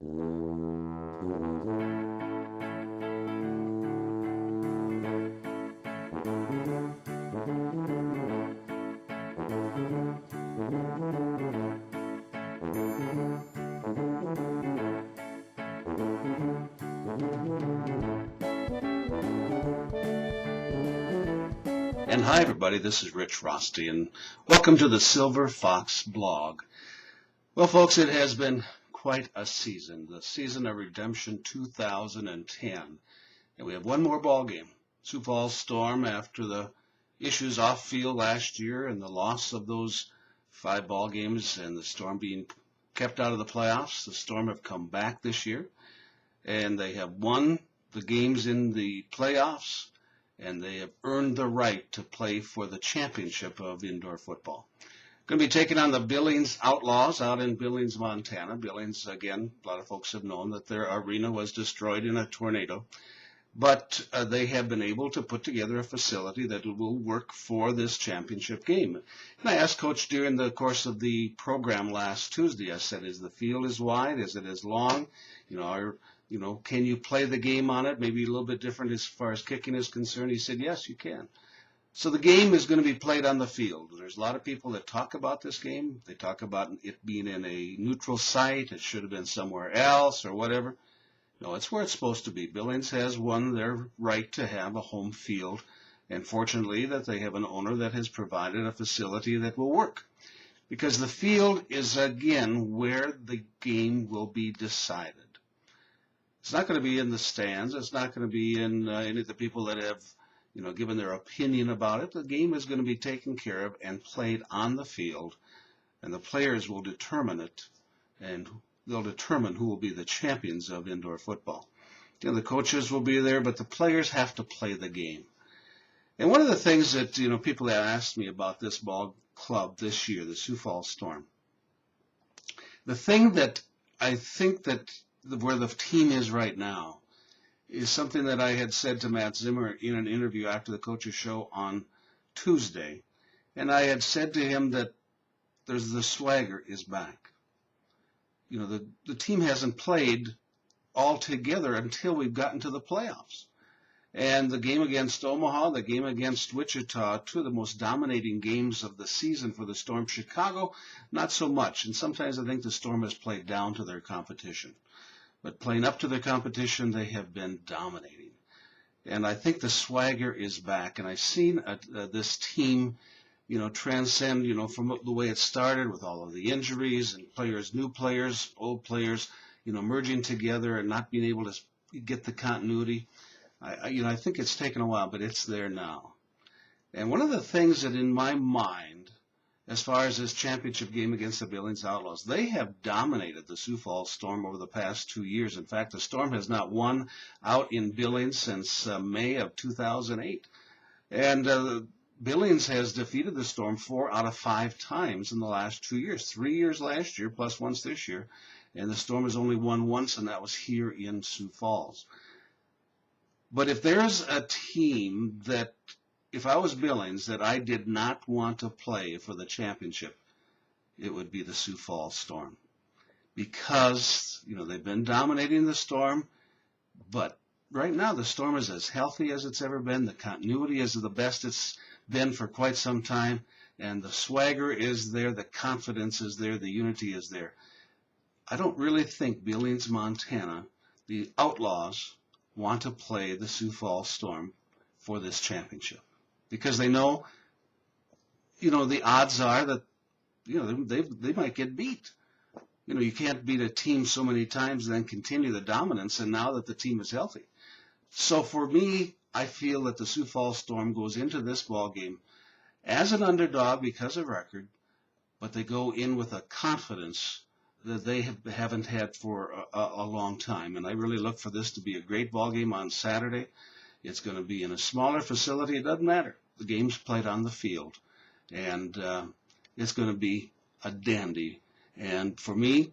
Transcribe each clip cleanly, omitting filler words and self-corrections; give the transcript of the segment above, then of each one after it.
And hi everybody, this is Rich Roste, and welcome to the Silver Fox blog. Well folks, it has been quite a season, the season of redemption 2010, and we have one more ball game. Sioux Falls Storm, after the issues off field last year and the loss of those 5 ball games and the Storm being kept out of the playoffs, the Storm have come back this year, and they have won the games in the playoffs, and they have earned the right to play for the championship of indoor football. Going to be taking on the Billings Outlaws out in Billings, Montana. Billings, again, a lot of folks have known that their arena was destroyed in a tornado, but they have been able to put together a facility that will work for this championship game. And I asked Coach during the course of the program last Tuesday, I said, is the field as wide? Is it as long? Can you play the game on it? Maybe a little bit different as far as kicking is concerned. He said, yes, you can. So the game is going to be played on the field. There's a lot of people that talk about this game. They talk about it being in a neutral site. It should have been somewhere else or whatever. No, it's where it's supposed to be. Billings has won their right to have a home field, and fortunately that they have an owner that has provided a facility that will work. Because the field is, again, where the game will be decided. It's not going to be in the stands. It's not going to be in any of the people that have, given their opinion about it. The game is going to be taken care of and played on the field, and the players will determine it, and they'll determine who will be the champions of indoor football. The coaches will be there, but the players have to play the game. And one of the things that, people have asked me about this ball club this year, the Sioux Falls Storm, the thing that I think that where the team is right now is something that I had said to Matt Zimmer in an interview after the coaches show on Tuesday. And I had said to him that the swagger is back. The team hasn't played all together until we've gotten to the playoffs. And the game against Omaha, the game against Wichita, 2 of the most dominating games of the season for the Storm. Chicago, not so much. And sometimes I think the Storm has played down to their competition. But playing up to the competition, they have been dominating. And I think the swagger is back. And I've seen this team, transcend, from the way it started with all of the injuries and players, new players, old players, merging together and not being able to get the continuity. I think it's taken a while, but it's there now. And one of the things that in my mind, as far as this championship game against the Billings Outlaws, they have dominated the Sioux Falls Storm over the past 2 years. In fact, the Storm has not won out in Billings since May of 2008. And Billings has defeated the Storm 4 out of 5 times in the last 2 years. 3 years last year, plus once this year. And the Storm has only won once, and that was here in Sioux Falls. But if there's a team that, if I was Billings, that I did not want to play for the championship, it would be the Sioux Falls Storm. Because, they've been dominating the Storm, but right now the Storm is as healthy as it's ever been. The continuity is the best it's been for quite some time, and the swagger is there, the confidence is there, the unity is there. I don't really think Billings, Montana, the Outlaws, want to play the Sioux Falls Storm for this championship. Because they know, the odds are that, they might get beat. You can't beat a team so many times and then continue the dominance, and now that the team is healthy. So for me, I feel that the Sioux Falls Storm goes into this ball game as an underdog because of record, but they go in with a confidence that they haven't had for a long time. And I really look for this to be a great ball game on Saturday. It's going to be in a smaller facility. It doesn't matter. The game's played on the field. And it's going to be a dandy. And for me,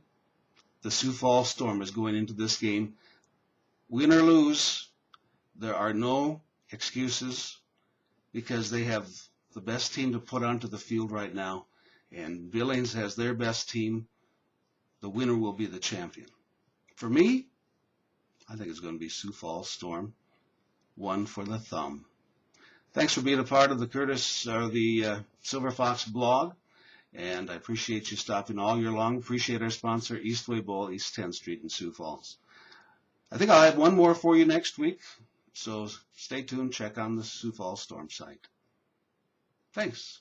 the Sioux Falls Storm is going into this game. Win or lose, there are no excuses because they have the best team to put onto the field right now. And Billings has their best team. The winner will be the champion. For me, I think it's going to be Sioux Falls Storm. One for the thumb. Thanks for being a part of the Silver Fox blog, and I appreciate you stopping all year long. Appreciate our sponsor, Eastway Bowl, East 10th Street in Sioux Falls. I think I'll have one more for you next week, so stay tuned. Check on the Sioux Falls Storm site. Thanks.